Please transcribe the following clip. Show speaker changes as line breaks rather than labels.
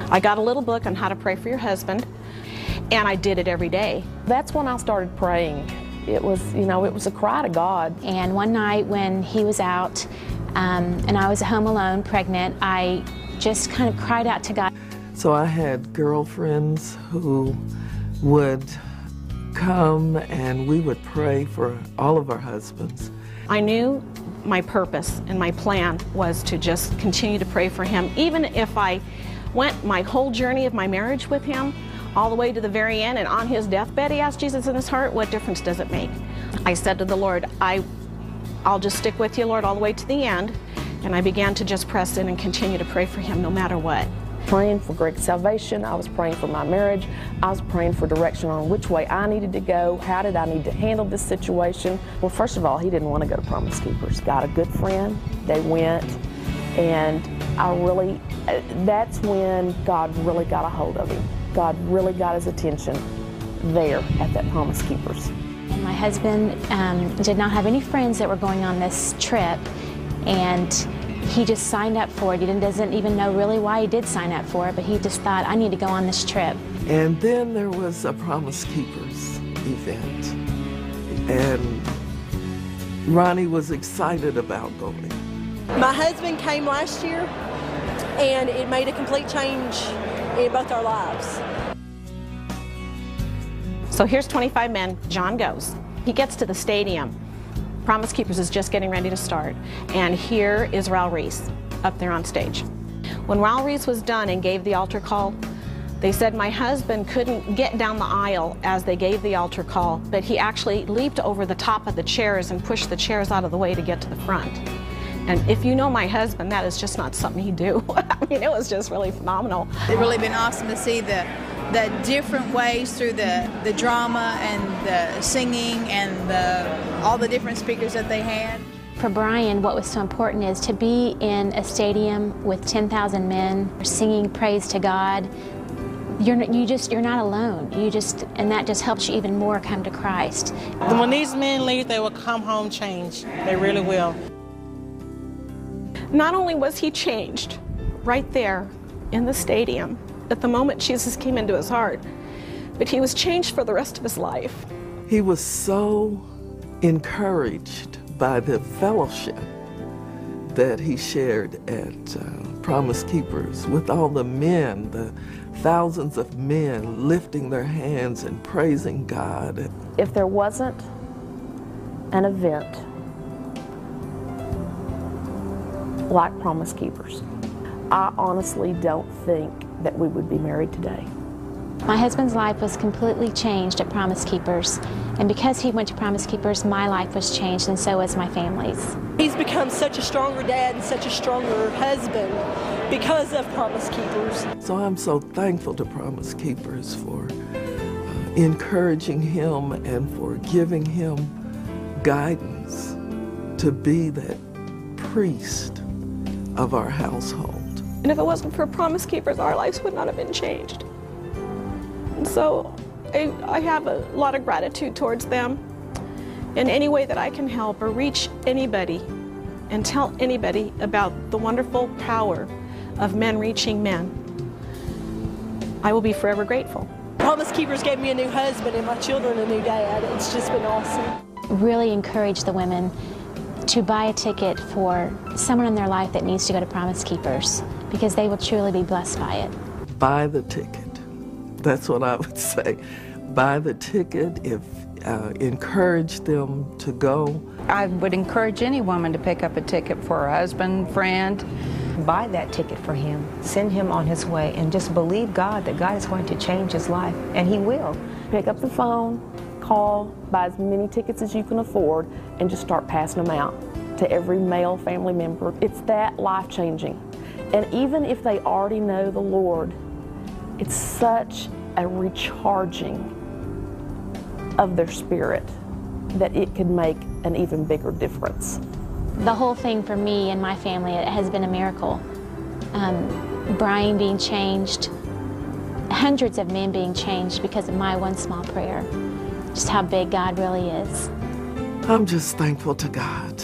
I got a little book on how to pray for your husband, and I did it every day.
That's when I started praying. It was, it was a cry to God.
And one night when he was out and I was home alone, pregnant, I just kind of cried out to God.
So I had girlfriends who would come and we would pray for all of our husbands.
I knew my purpose and my plan was to just continue to pray for him. Even if I went my whole journey of my marriage with him, all the way to the very end, and on his deathbed he asked Jesus in his heart, what difference does it make? I said to the Lord, I'll just stick with you, Lord, all the way to the end. And I began to just press in and continue to pray for him no matter what.
Praying for Greg's salvation, I was praying for my marriage, I was praying for direction on which way I needed to go, how did I need to handle this situation. Well, first of all, he didn't want to go to Promise Keepers. Got a good friend, they went, and that's when God really got a hold of him. God really got his attention there at that Promise Keepers.
And my husband did not have any friends that were going on this trip, and he just signed up for it. He doesn't even know really why he did sign up for it, but he just thought, I need to go on this trip.
And then there was a Promise Keepers event, and Ronnie was excited about going.
My husband came last year, and it made a complete change in both our lives.
So here's 25 men, John goes. He gets to the stadium. Promise Keepers is just getting ready to start. And here is Raul Reese up there on stage. When Raul Reese was done and gave the altar call, they said my husband couldn't get down the aisle as they gave the altar call, but he actually leaped over the top of the chairs and pushed the chairs out of the way to get to the front. And if you know my husband, that is just not something he'd do. I mean, it was just really phenomenal.
It's really been awesome to see the different ways through the drama and the singing and all the different speakers that they had.
For Brian, what was so important is to be in a stadium with 10,000 men singing praise to God. You're not alone. And that just helps you even more come to Christ.
When these men leave, they will come home changed. They really will.
Not only was he changed right there in the stadium at the moment Jesus came into his heart, but he was changed for the rest of his life.
He was so encouraged by the fellowship that he shared at Promise Keepers with all the men, the thousands of men lifting their hands and praising God.
If there wasn't an event like Promise Keepers, I honestly don't think that we would be married today.
My husband's life was completely changed at Promise Keepers, and because he went to Promise Keepers, my life was changed, and so was my family's.
He's become such a stronger dad and such a stronger husband because of Promise Keepers.
So I'm so thankful to Promise Keepers for encouraging him and for giving him guidance to be that priest of our household.
And if it wasn't for Promise Keepers, our lives would not have been changed. And so I have a lot of gratitude towards them. In any way that I can help or reach anybody and tell anybody about the wonderful power of men reaching men, I will be forever grateful.
Promise Keepers gave me a new husband and my children a new dad. It's just been awesome.
Really encourage the women to buy a ticket for someone in their life that needs to go to Promise Keepers, because they will truly be blessed by it.
Buy the ticket. That's what I would say. Buy the ticket. Encourage them to go.
I would encourage any woman to pick up a ticket for her husband, friend.
Buy that ticket for him. Send him on his way and just believe God that God is going to change his life, and he will.
Pick up the phone, call, buy as many tickets as you can afford, and just start passing them out to every male family member. It's that life-changing. And even if they already know the Lord, it's such a recharging of their spirit that it could make an even bigger difference.
The whole thing for me and my family, it has been a miracle. Brian being changed, hundreds of men being changed because of my one small prayer. Just how big God really is.
I'm just thankful to God.